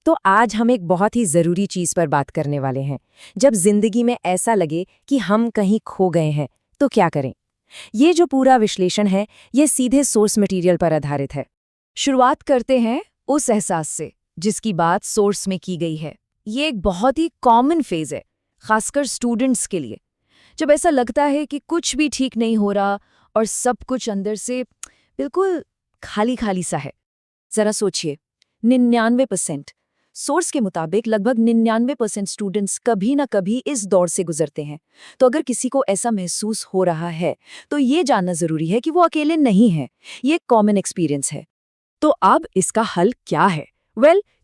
तो आज हम एक बहुत ही ज़रूरी चीज़ पर बात करने वाले हैं। जब जिंदगी में ऐसा लगे कि हम कहीं खो गए हैं, तो क्या करें? ये जो पूरा विश्लेषण है, ये सीधे सोर्स मटेरियल पर आधारित है। शुरुआत करते हैं उस एहसास से जिसकी बात सोर्स में की गई है। ये एक बहुत ही कॉमन फेज है, खासकर स्टूडेंट्स के लिए, जब ऐसा लगता है कि कुछ भी ठीक नहीं हो रहा और सब कुछ अंदर से बिल्कुल खाली खाली सा है। जरा सोचिए, 99% सोर्स के मुताबिक लगभग 99% स्टूडेंट्स कभी ना कभी इस दौर से गुजरते हैं। तो अगर किसी को ऐसा महसूस हो रहा है तो ये जानना जरूरी है कि वो अकेले नहीं है। ये कॉमन एक्सपीरियंस है। तो अब इसका हल क्या है?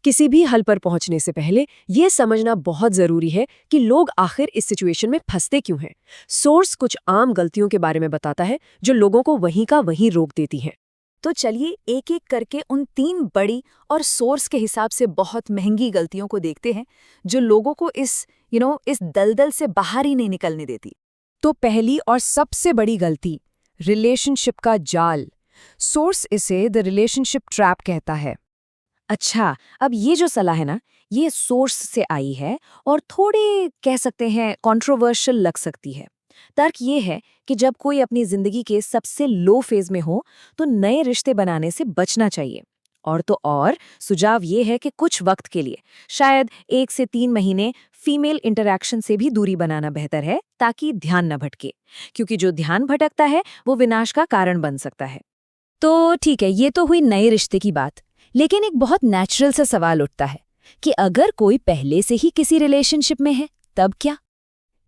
किसी भी हल पर पहुंचने से पहले ये समझना बहुत जरूरी है कि लोग आखिर इस सिचुएशन में फंसते क्यों हैं। सोर्स कुछ आम गलतियों के बारे में बताता है जो लोगों को वहीं का वहीं रोक देती हैं। तो चलिए एक एक करके उन 3 बड़ी और सोर्स के हिसाब से बहुत महंगी गलतियों को देखते हैं जो लोगों को इस दलदल से बाहर ही नहीं निकलने देती। तो पहली और सबसे बड़ी गलती, रिलेशनशिप का जाल। सोर्स इसे द रिलेशनशिप ट्रैप कहता है। अच्छा, अब ये जो सलाह है ना, ये सोर्स से आई है और थोड़ी कह सकते हैं कंट्रोवर्शियल लग सकती है। तर्क ये है कि जब कोई अपनी जिंदगी के सबसे लो फेज में हो तो नए रिश्ते बनाने से बचना चाहिए। और तो और सुझाव ये है कि कुछ वक्त के लिए, शायद 1 से 3 महीने, फीमेल इंटरैक्शन से भी दूरी बनाना बेहतर है ताकि ध्यान न भटके, क्योंकि जो ध्यान भटकता है वो विनाश का कारण बन सकता है। तो ठीक है, ये तो हुई नए रिश्ते की बात, लेकिन एक बहुत नेचुरल सा सवाल उठता है कि अगर कोई पहले से ही किसी रिलेशनशिप में है, तब क्या?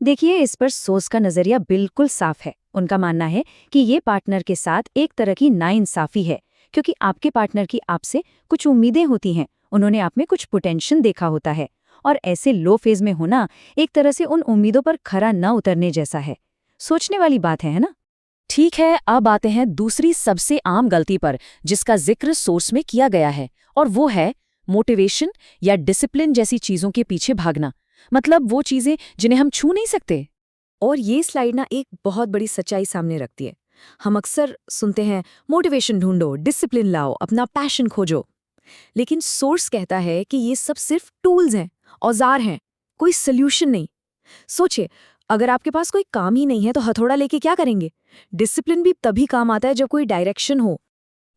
देखिए, इस पर सोर्स का नजरिया बिल्कुल साफ है। उनका मानना है कि ये पार्टनर के साथ एक तरह की नाइंसाफी है, क्योंकि आपके पार्टनर की आपसे कुछ उम्मीदें होती हैं, उन्होंने आप में कुछ पोटेंशियल देखा होता है, और ऐसे लो फेज में होना एक तरह से उन उम्मीदों पर खरा न उतरने जैसा है। सोचने वाली बात है ना? ठीक है, अब आते हैं दूसरी सबसे आम गलती पर जिसका जिक्र सोर्स में किया गया है, और वो है मोटिवेशन या डिसिप्लिन जैसी चीजों के पीछे भागना। मतलब वो चीजें जिन्हें हम छू नहीं सकते। और ये स्लाइड ना एक बहुत बड़ी सच्चाई सामने रखती है। हम अक्सर सुनते हैं, मोटिवेशन ढूंढो, डिसिप्लिन लाओ, अपना पैशन खोजो। लेकिन सोर्स कहता है कि ये सब सिर्फ टूल्स हैं, औजार हैं, कोई सोल्यूशन नहीं। सोचिए, अगर आपके पास कोई काम ही नहीं है तो हथौड़ा लेके क्या करेंगे? डिसिप्लिन भी तभी काम आता है जब कोई डायरेक्शन हो।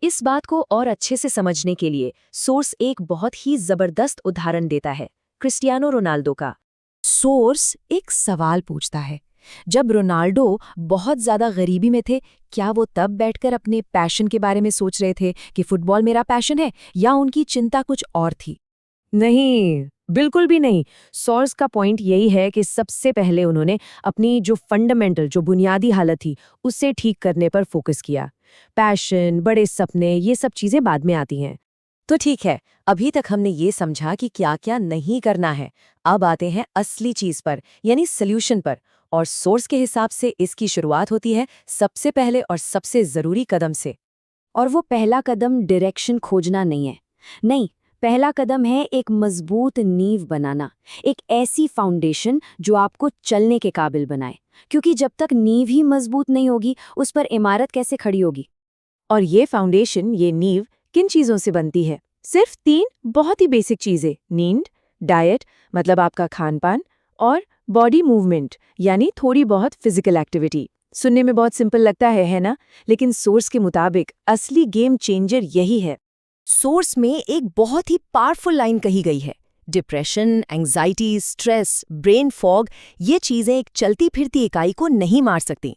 इस बात को और अच्छे से समझने के लिए सोर्स एक बहुत ही जबरदस्त उदाहरण देता है, क्रिस्टियानो रोनाल्डो का। सोर्स एक सवाल पूछता है, जब रोनाल्डो बहुत ज्यादा गरीबी में थे, क्या वो तब बैठकर अपने पैशन के बारे में सोच रहे थे कि फुटबॉल मेरा पैशन है, या उनकी चिंता कुछ और थी? नहीं, बिल्कुल भी नहीं। सोर्स का पॉइंट यही है कि सबसे पहले उन्होंने अपनी जो फंडामेंटल, जो बुनियादी हालत थी, उससे ठीक करने पर फोकस किया। पैशन, बड़े सपने, ये सब चीजें बाद में आती हैं। तो ठीक है, अभी तक हमने ये समझा कि क्या क्या नहीं करना है। अब आते हैं असली चीज पर, यानी सोल्यूशन पर। और सोर्स के हिसाब से इसकी शुरुआत होती है सबसे पहले और सबसे जरूरी कदम से। और वो पहला कदम डायरेक्शन खोजना नहीं है। नहीं, पहला कदम है एक मजबूत नींव बनाना, एक ऐसी फाउंडेशन जो आपको चलने के काबिल बनाए। क्योंकि जब तक नींव ही मजबूत नहीं होगी, उस पर इमारत कैसे खड़ी होगी? और ये फाउंडेशन, ये नींव किन चीजों से बनती है? सिर्फ 3 बहुत ही बेसिक चीजें: नींद, डाइट मतलब आपका खान पान, और बॉडी मूवमेंट यानी थोड़ी बहुत फिजिकल एक्टिविटी। सुनने में बहुत सिंपल लगता है ना? लेकिन सोर्स के मुताबिक असली गेम चेंजर यही है। सोर्स में एक बहुत ही पावरफुल लाइन कही गई है, depression, anxiety, stress, brain fog, ये चीजें एक चलती फिरती इकाई को नहीं मार सकती।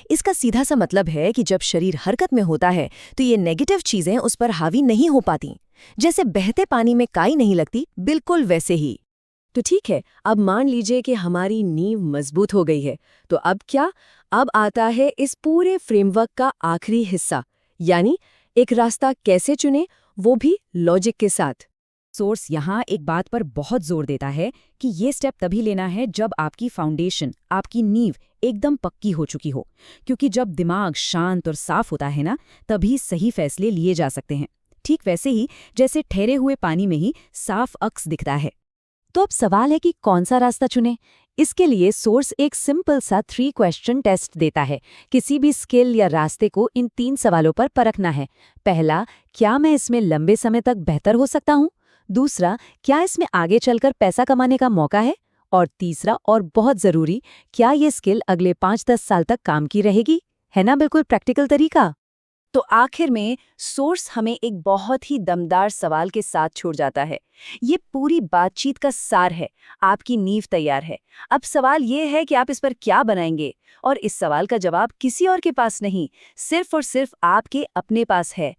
इसका सीधा सा मतलब है कि जब शरीर हरकत में होता है तो ये नेगेटिव चीजें उस पर हावी नहीं हो पाती। जैसे बहते पानी में काई नहीं लगती, बिल्कुल वैसे ही। तो ठीक है, अब मान लीजिए कि हमारी नींव मजबूत हो गई है, तो अब क्या? अब आता है इस पूरे फ्रेमवर्क का आखिरी हिस्सा, यानी एक रास्ता कैसे चुने, वो भी लॉजिक के साथ। सोर्स यहाँ एक बात पर बहुत जोर देता है कि ये स्टेप तभी लेना है जब आपकी फाउंडेशन, आपकी नींव एकदम पक्की हो चुकी हो। क्योंकि जब दिमाग शांत और साफ होता है ना, तभी सही फैसले लिए जा सकते हैं। ठीक वैसे ही जैसे ठहरे हुए पानी में ही साफ अक्स दिखता है। तो अब सवाल है कि कौन सा रास्ता चुने? इसके लिए सोर्स एक सिंपल सा 3 क्वेश्चन टेस्ट देता है। किसी भी स्किल या रास्ते को इन 3 सवालों पर परखना है। पहला, क्या मैं इसमें लंबे समय तक बेहतर हो सकता हूँ? दूसरा, क्या इसमें आगे चलकर पैसा कमाने का मौका है? और तीसरा और बहुत ज़रूरी, क्या ये स्किल अगले 5-10 साल तक काम की रहेगी? है ना बिल्कुल प्रैक्टिकल तरीका? तो आखिर में सोर्स हमें एक बहुत ही दमदार सवाल के साथ छोड़ जाता है। ये पूरी बातचीत का सार है, आपकी नींव तैयार है। अब सवाल ये है कि आप इस पर क्या बनाएंगे? और इस सवाल का जवाब किसी और के पास नहीं, सिर्फ और सिर्फ आपके अपने पास है।